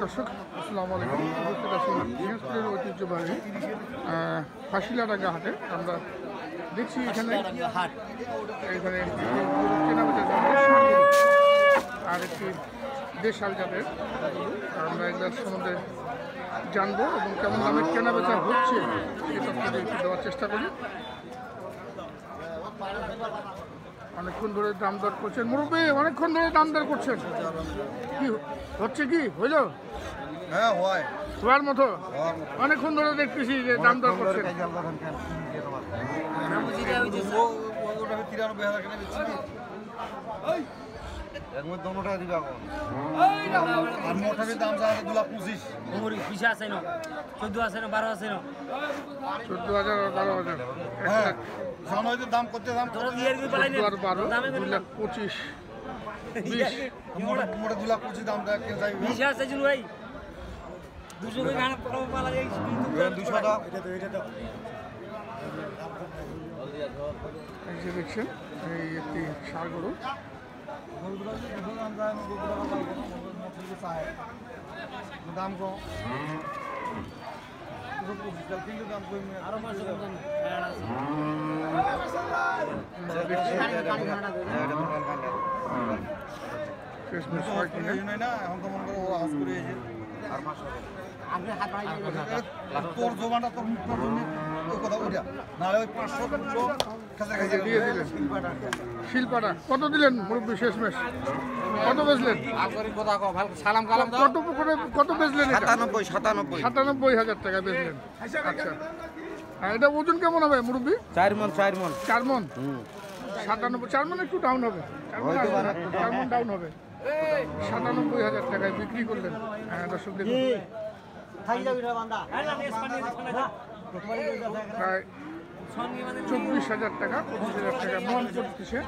দর্শক আসসালামু আলাইকুম। দিনাজপুরের ঐতিহ্যবাহী ফাঁসিলাডাঙ্গা হাটে আমরা দেখছি এখানে কেনাবেচা আর একটি দেশাল জাতের আমরা এগুলোর সম্বন্ধে জানবো এবং কেমন দামে কেনাবেচা হচ্ছে সেটা আপনাদের একটু দেওয়ার চেষ্টা করি। অনেকক্ষণ ধরে দাম দর করছেন মুরব্বী, অনেকক্ষণ ধরে দাম দর করছেন, কি হচ্ছে কি হইল? হ্যাঁ হয় হওয়ার মতো অনেকক্ষণ ধরে দেখতেছি যে দাম দর করছেন। দাম করতে দাম 2,12,25,20 মোটা 2,25,000 দাম দেয় ভাই 200 দাম দেখছেন এই একটি ষাঁড় গরু দাম কম এখন তো মনে করো হাস করে তোর জোগানটা তোর মুখ ওই কথা ওইটা নাহলে ওই 500 দিয়ে দিলেন। শিল্পাটা কত দিলেন মুরব্বী শেষমেশ? কত বেচলেন? কত বেচলেন? 97,000 টাকা বেচলেন। আচ্ছা, এটা ওজন কেমন হবে মুরব্বী? 4 মণ। 4 মণ 97, 4 মণ একটু ডাউন হবে, 4 মণ ডাউন হবে। 97,000 টাকায় বিক্রি করলেন। দর্শক দেখুন প্রায় 24,000 টাকা 25,000 টাকা মন করতেছে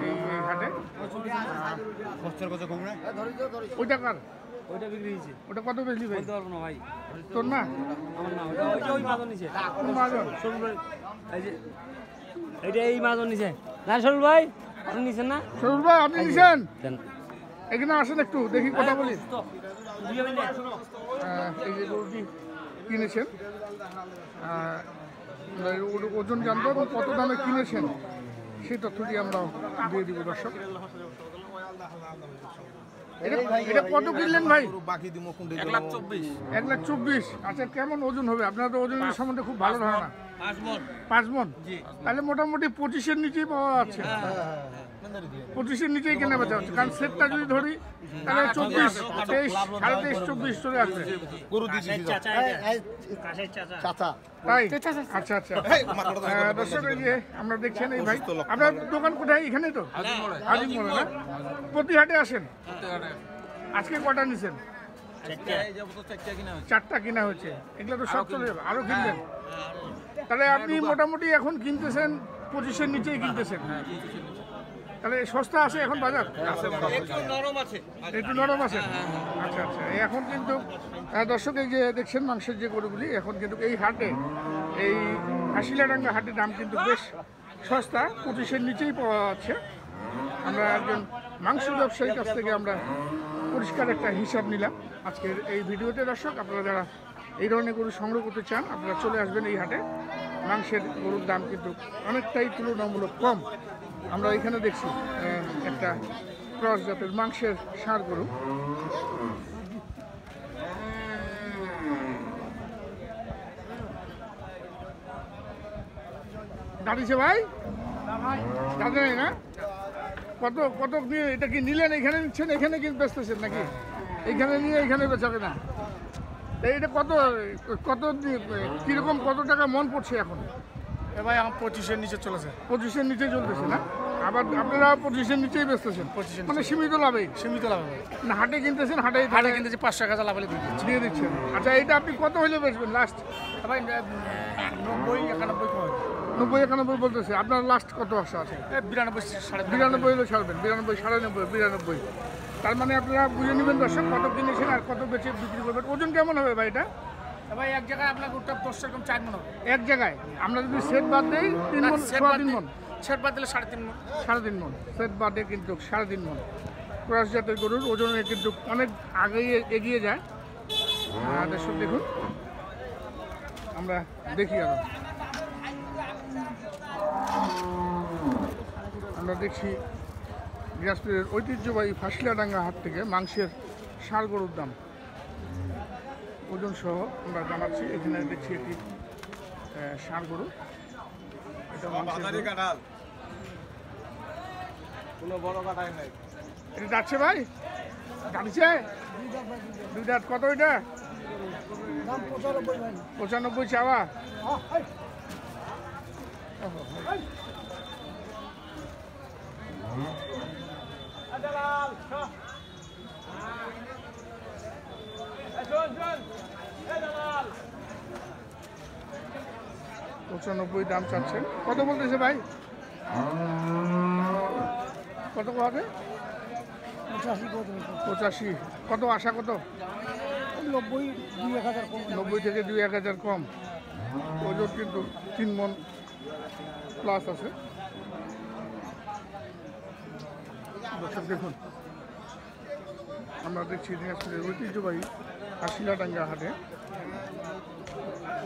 এই হাটে। ওইটা কার? ওইটা বিক্রি হয়েছে। ওটা কত বেশি ভাই? ভাই তোর না, আমার না, ওই মাজন নিছে। কোন মাজন? সরুল ভাই। এই যে এইটা এই মাজন নিছে না সরুল ভাই? আপনি নিছেন না? সরুল ভাই আপনি নিছেন? এখানে আসেন একটু দেখি কথা বলি। এই যে গরুটি কিনেছেন ওজন জানবো এবং কত দামে কিনেছেন সেই তথ্যটি আমরা দিয়ে দিব দর্শক। এটা কত কিনলেন ভাই? 1,24,000। আচ্ছা, কেমন ওজন হবে? আপনার তো ওজনের সম্বন্ধে খুব ভালো ধারণা। 5 মণ। তাহলে মোটামুটি 25-এর নিচেই পাওয়া যাচ্ছে। 25-এর নিচেই কেনা বেচা হচ্ছে, কারণ সেটটা যদি ধরি তাহলে 24, 23, 23.5, 24 চলে আসবে। তাই? আচ্ছা আচ্ছা। দর্শক এই যে আমরা দেখছেন এই ভাই, আপনার দোকান কোথায়? এখানেই তো আজিমপুরে না? প্রতি হাটে আসেন? আজকে কটা নিছেন? 4টা কিনা হয়েছে। এগুলো তো সব চলে যাবে, আরো কিনবেন। তাহলে আপনি মোটামুটি এখন কিনতেছেন 25-এর নিচেই কিনতেছেন, তাহলে সস্তা আছে এখন বাজার? একটু নরম আছে। আচ্ছা আচ্ছা। এখন কিন্তু দর্শক এই যে দেখছেন মাংসের যে গরুগুলি এখন কিন্তু এই হাটে, এই ফাঁসিলাডাঙ্গা হাটের দাম কিন্তু বেশ সস্তা, 25-এর নিচেই পাওয়া যাচ্ছে। আমরা একজন মাংস ব্যবসায়ীর কাছ থেকে আমরা পরিষ্কার একটা হিসাব নিলাম আজকের এই ভিডিওতে। দর্শক আপনারা যারা এই ধরনের গরু সংগ্রহ করতে চান আপনারা চলে আসবেন এই হাটে। মাংসের গরুর দাম কিন্তু অনেকটাই তুলনামূলক কম। আমরা এখানে দেখছি একটা ক্রস জাতের মাংসের ষাঁড় গরু। দাঁড়িয়েছে ভাই? দাঁড়িয়ে নেই না? কত কত নিয়ে এটা কি নিলেন? এখানে নিচ্ছেন, এখানে কি বেচতেছেন নাকি? এইখানে নিয়ে এখানে বেচাবে না? এইটা কত কত কিরকম কত টাকা মন পড়ছে এখন? ভাই আমার 25-এর নিচে চলেছে। 25-এর নিচে চলতেছে না? আবার আপনারা 25-এর নিচেই বেচতেছেন? 25 মানে সীমিত লাভে। সীমিত লাভ না হাটে কিনতেছেন? হাটে কিনতেছি 500 লাভ হলে দিয়ে দিচ্ছেন। আচ্ছা, এইটা আপনি কত হলে বেচবেন লাস্ট? ভাই 90-91 90-91 বলতেছে। আপনার লাস্ট কত আশা আছে? 92 হলে ছাড়বেন। 92, 92, 92। তার মানে আপনারা বুঝে নেবেন দর্শক কত কিনেছেন আর কত বেচে বিক্রি করবেন। ওজন কেমন হবে ভাই এটা? ভাই এক জায়গায় আপনার গোটা 10 এরকম 4 মণ হবে। এক জায়গায় আমরা যদি সেট বাদ দেই 3 মণ, 3.5 মণ। সেট বাদ দিলে 3.5 মণ। 3.5 মণ সেট বাদে কিন্তু 3.5 মণ। ক্রস জাতের গরুর ওজনে কিন্তু অনেক আগে এগিয়ে যায়। দর্শক দেখুন, আমরা দেখি আরো, আমরা দেখছি দিনাজপুরের ঐতিহ্যবাহী ফাঁসিলাডাঙ্গা হাট থেকে মাংসের ষাঁড় গরুর দাম ওজন সহ আমরা জানাচ্ছি। এখানে দেখছি একটি ষাঁড় গরু, এটা মাংসের গরু। এটা যাচ্ছে ভাই, যাচ্ছে দুই দাঁত, কত এটা? 95 চাওয়া। $95 দাম চাচ্ছেন। কত বলতেছে ভাই? কত হবে? 85। কত আশা? কত? 90 থেকে 2-1000 কম। ওজন কিন্তু 3 মণ প্লাস আছে। দর্শক দেখুন, আমরা দেখছি দিনাজপুরের ঐতিহ্যবাহী ফাঁসিলাডাঙ্গা হাটে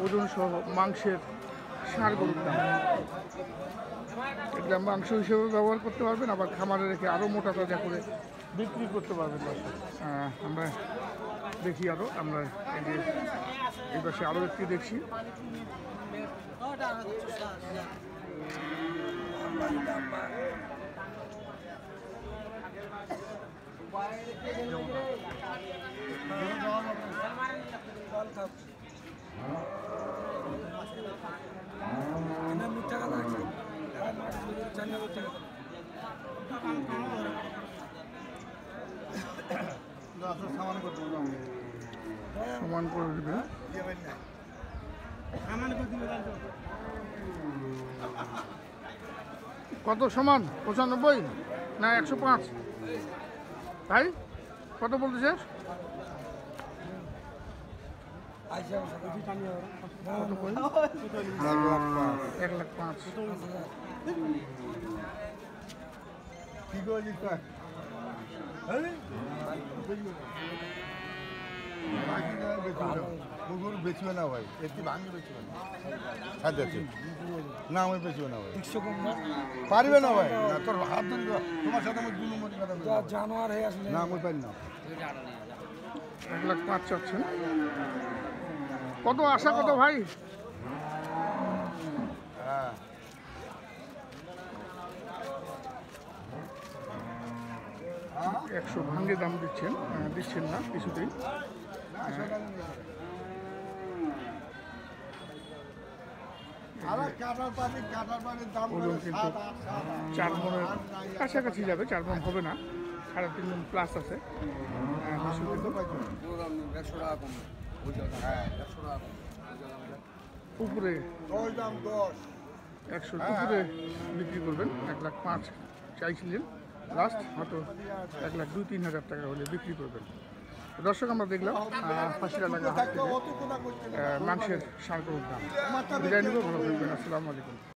ওজন সহ মাংসের ষাঁড় গরুর দাম। এগুলো মাংস হিসেবে ব্যবহার করতে পারবেন, আবার খামারে রেখে আরও মোটা তাজা করে বিক্রি করতে পারবেন। আমরা দেখি আরও, আমরা এই পাশে আরও একটি দেখছি। সমান করে দেবে। কত সমান? 95 না 105? ভাই কত বলতেছে? কত কই? 1,05,000। কি করলি কয়? গরু বেচবে না ভাই, একটি ভাঙি বেচবে না। না আমি বেচবে না ভাই, পারবে না ভাই। না তোর হাত ধরি, তোমার সাথে আমার 2 নম্বরের কথা জানোয়ার হয়ে আসলে না আমি পারি না। 1,05,000 চাচ্ছেন। কত আশা? কত ভাই? হ্যাঁ 100 ভাঙ্গে দাম দিচ্ছেন না কিছুতেই। ওজন কিন্তু 4 মণের কাছাকাছি যাবে, 4 মণ হবে না, 3.5 মণ প্লাস আছে। উপরে 100 উপরে বিক্রি করবেন। 1,05,000 চাইছিলেন, লাস্ট হয়তো 1,02,000-3,000 টাকা হলে বিক্রি করবেন। দর্শক আমরা দেখলাম ফাঁসিলাডাঙ্গা হাট থেকে মাংসের ষাঁড় গরুর দাম। বিদায় নেব, ভালো থাকবেন। আসসালামু আলাইকুম।